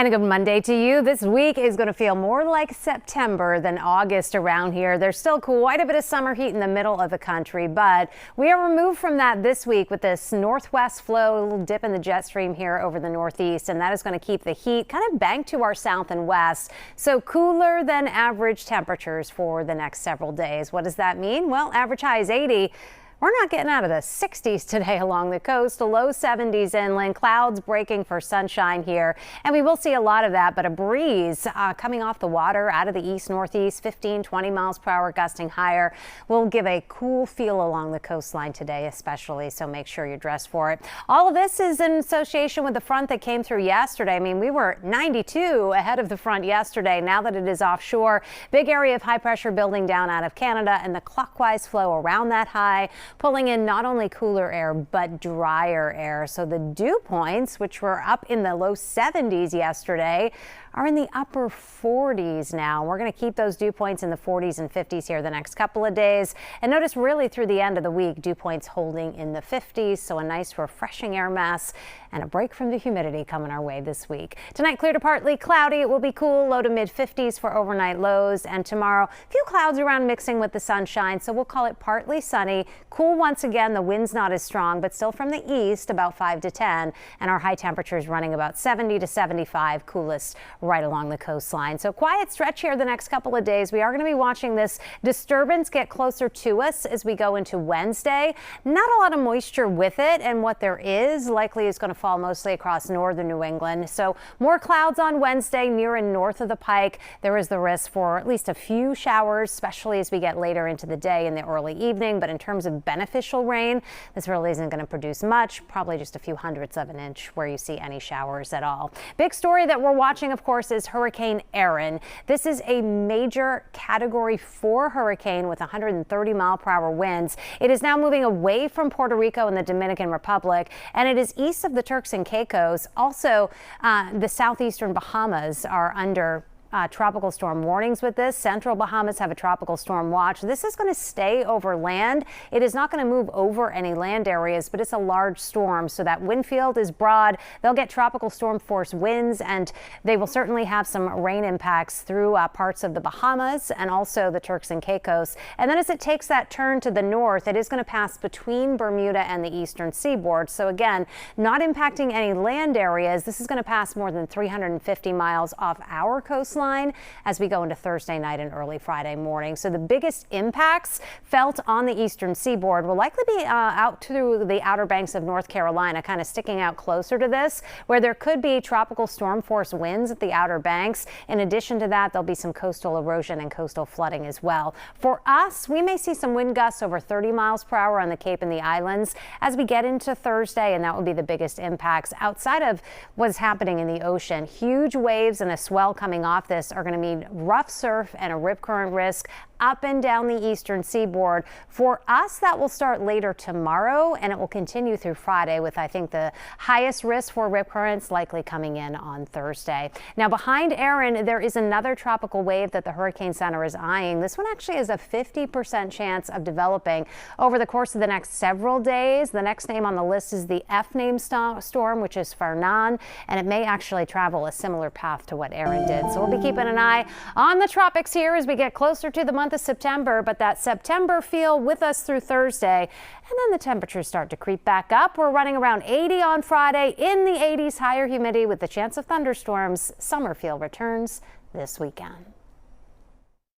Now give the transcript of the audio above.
And a good Monday to you. This week is going to feel more like September than August around here. There's still quite a bit of summer heat in the middle of the country, but we are removed from that this week with this northwest flow, a little dip in the jet stream here over the northeast, and that is going to keep the heat kind of banked to our south and west. So cooler than average temperatures for the next several days. What does that mean? Well, average high is 80. We're not getting out of the 60s today along the coast, the low 70s inland, clouds breaking for sunshine here. And we will see a lot of that, but a breeze coming off the water out of the east northeast, 15, 20 miles per hour gusting higher will give a cool feel along the coastline today, especially. So make sure you're dressed for it. All of this is in association with the front that came through yesterday. I mean, we were 92 ahead of the front yesterday. Now that it is offshore, big area of high pressure building down out of Canada and the clockwise flow around that high, pulling in not only cooler air but drier air. So the dew points, which were up in the low 70s yesterday, are in the upper 40s now. We're going to keep those dew points in the 40s and 50s here the next couple of days. And notice really through the end of the week, dew points holding in the 50s. So a nice refreshing air mass and a break from the humidity coming our way this week. Tonight, clear to partly cloudy. It will be cool, low to mid 50s for overnight lows. And tomorrow, a few clouds around mixing with the sunshine. So we'll call it partly sunny. Cool once again. The wind's not as strong, but still from the east, about 5 to 10. And our high temperatures running about 70 to 75, coolest right along the coastline. So quiet stretch here the next couple of days. We are going to be watching this disturbance get closer to us as we go into Wednesday. Not a lot of moisture with it, and what there is likely is going to fall mostly across northern New England. So more clouds on Wednesday near and north of the Pike. There is the risk for at least a few showers, especially as we get later into the day in the early evening. But in terms of beneficial rain, this really isn't going to produce much, probably just a few hundredths of an inch where you see any showers at all. Big story that we're watching, of course, is Hurricane Erin. This is a major Category 4 hurricane with 130 mile per hour winds. It is now moving away from Puerto Rico and the Dominican Republic, and it is east of the Turks and Caicos. Also, the southeastern Bahamas are under tropical storm warnings with this. Central Bahamas have a tropical storm watch. This is going to stay over land. It is not going to move over any land areas, but it's a large storm, so that wind field is broad. They'll get tropical storm force winds, and they will certainly have some rain impacts through parts of the Bahamas and also the Turks and Caicos. And then as it takes that turn to the north, it is going to pass between Bermuda and the eastern seaboard. So again, not impacting any land areas. This is going to pass more than 350 miles off our coastline as we go into Thursday night and early Friday morning. So the biggest impacts felt on the eastern seaboard will likely be out through the outer banks of North Carolina, kind of sticking out closer to this, where there could be tropical storm force winds at the outer banks. In addition to that, there'll be some coastal erosion and coastal flooding as well. For us, we may see some wind gusts over 30 miles per hour on the Cape and the islands as we get into Thursday, and that will be the biggest impacts outside of what's happening in the ocean. Huge waves and a swell coming off this are going to mean rough surf and a rip current risk up and down the eastern seaboard. For us, that will start later tomorrow, and it will continue through Friday with, I think, the highest risk for rip currents likely coming in on Thursday. Now, behind Erin, there is another tropical wave that the Hurricane Center is eyeing. This one actually has a 50% chance of developing over the course of the next several days. The next name on the list is the F-name storm, which is Fernan, and it may actually travel a similar path to what Erin did. So we'll be keeping an eye on the tropics here as we get closer to the month of September, but that September feel with us through Thursday, and then the temperatures start to creep back up. We're running around 80 on Friday, in the 80s, higher humidity with the chance of thunderstorms. Summer feel returns this weekend.